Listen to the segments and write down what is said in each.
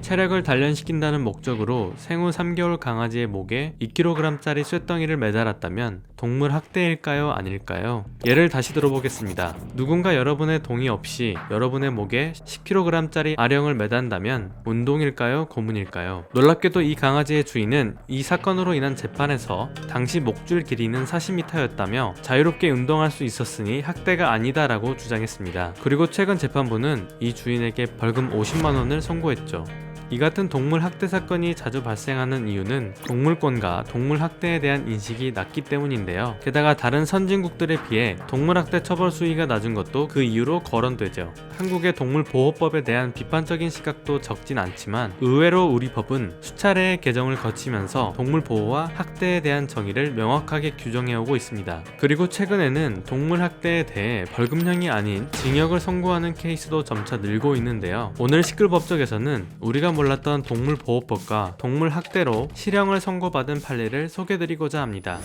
체력을 단련시킨다는 목적으로 생후 3개월 강아지의 목에 2kg짜리 쇳덩이를 매달았다면 동물 학대일까요? 아닐까요? 예를 다시 들어보겠습니다. 누군가 여러분의 동의 없이 여러분의 목에 10kg짜리 아령을 매단다면 운동일까요? 고문일까요? 놀랍게도 이 강아지의 주인은 이 사건으로 인한 재판에서 당시 목줄 길이는 40m였다며 자유롭게 운동할 수 있었으니 학대가 아니다라고 주장했습니다. 그리고 최근 재판부는 이 주인에게 벌금 50만원을 선고했죠. 이 같은 동물 학대 사건이 자주 발생하는 이유는 동물권과 동물 학대에 대한 인식이 낮기 때문인데요. 게다가 다른 선진국들에 비해 동물 학대 처벌 수위가 낮은 것도 그 이유로 거론되죠. 한국의 동물보호법에 대한 비판적인 시각도 적진 않지만 의외로 우리 법은 수차례의 개정을 거치면서 동물보호와 학대에 대한 정의를 명확하게 규정해오고 있습니다. 그리고 최근에는 동물 학대에 대해 벌금형이 아닌 징역을 선고하는 케이스도 점차 늘고 있는데요. 오늘 시끌법적에서는 우리가 몰랐던 동물보호법과 동물학대로 실형을 선고받은 판례를 소개드리고자 합니다.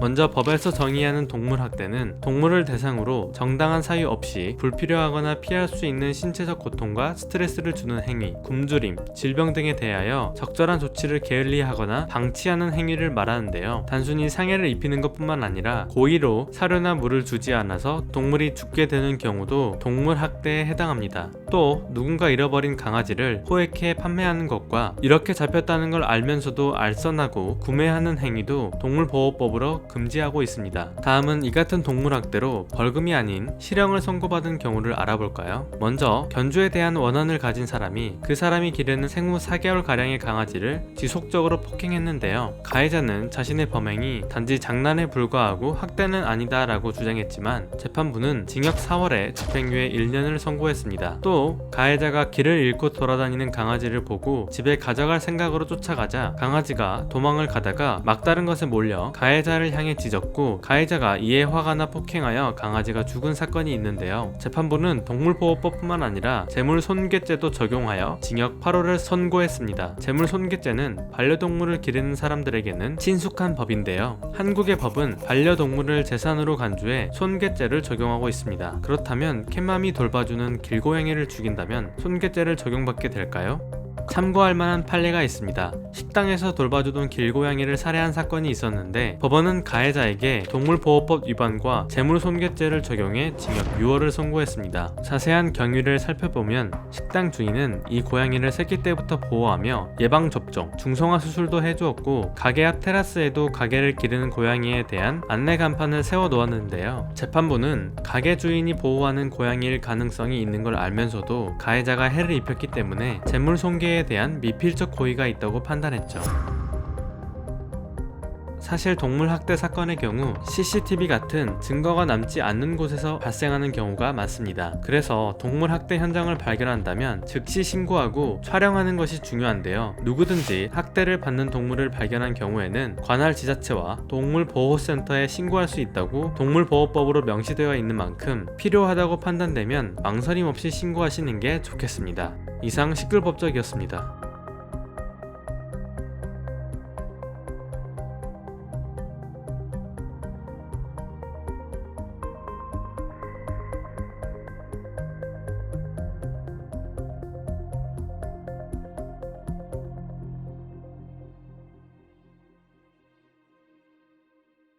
먼저 법에서 정의하는 동물학대는 동물을 대상으로 정당한 사유 없이 불필요하거나 피할 수 있는 신체적 고통과 스트레스를 주는 행위, 굶주림, 질병 등에 대하여 적절한 조치를 게을리하거나 방치하는 행위를 말하는데요. 단순히 상해를 입히는 것뿐만 아니라 고의로 사료나 물을 주지 않아서 동물이 죽게 되는 경우도 동물학대에 해당합니다. 또 누군가 잃어버린 강아지를 포획해 판매하는 것과 이렇게 잡혔다는 걸 알면서도 알선하고 구매하는 행위도 동물보호법으로 금지하고 있습니다. 다음은 이 같은 동물학대로 벌금이 아닌 실형을 선고받은 경우를 알아볼까요? 먼저 견주에 대한 원한을 가진 사람이 그 사람이 기르는 생후 4개월가량의 강아지를 지속적으로 폭행했는데요. 가해자는 자신의 범행이 단지 장난에 불과하고 학대는 아니다 라고 주장했지만 재판부는 징역 4월에 집행유예 1년을 선고했습니다. 또 가해자가 길을 잃고 돌아다니는 강아지를 보고 집에 가져갈 생각으로 쫓아가자 강아지가 도망을 가다가 막다른 것에 몰려 가해자를 향해 짖었고 가해자가 이에 화가 나 폭행하여 강아지가 죽은 사건이 있는데요. 재판부는 동물보호법뿐만 아니라 재물손괴죄도 적용하여 징역 8월을 선고했습니다. 재물손괴죄는 반려동물을 기르는 사람들에게는 친숙한 법인데요. 한국의 법은 반려동물을 재산으로 간주해 손괴죄를 적용하고 있습니다. 그렇다면 캣맘이 돌봐주는 길고양이를 죽인다면 손괴죄를 적용받게 될까요? 참고할 만한 판례가 있습니다. 식당에서 돌봐주던 길고양이를 살해한 사건이 있었는데 법원은 가해자에게 동물보호법 위반과 재물손괴죄를 적용해 징역 6월을 선고했습니다. 자세한 경위를 살펴보면 식당 주인은 이 고양이를 새끼 때부터 보호하며 예방접종, 중성화 수술도 해주었고 가게 앞 테라스에도 가게를 기르는 고양이에 대한 안내 간판을 세워놓았는데요. 재판부는 가게 주인이 보호하는 고양이일 가능성이 있는 걸 알면서도 가해자가 해를 입혔기 때문에 재물손괴에 대한 미필적 고의가 있다고 판단했죠. 사실 동물학대 사건의 경우 CCTV 같은 증거가 남지 않는 곳에서 발생하는 경우가 많습니다. 그래서 동물학대 현장을 발견한다면 즉시 신고하고 촬영하는 것이 중요한데요. 누구든지 학대를 받는 동물을 발견한 경우에는 관할 지자체와 동물보호센터에 신고할 수 있다고 동물보호법으로 명시되어 있는 만큼 필요하다고 판단되면 망설임 없이 신고하시는 게 좋겠습니다. 이상 시끌법적이었습니다.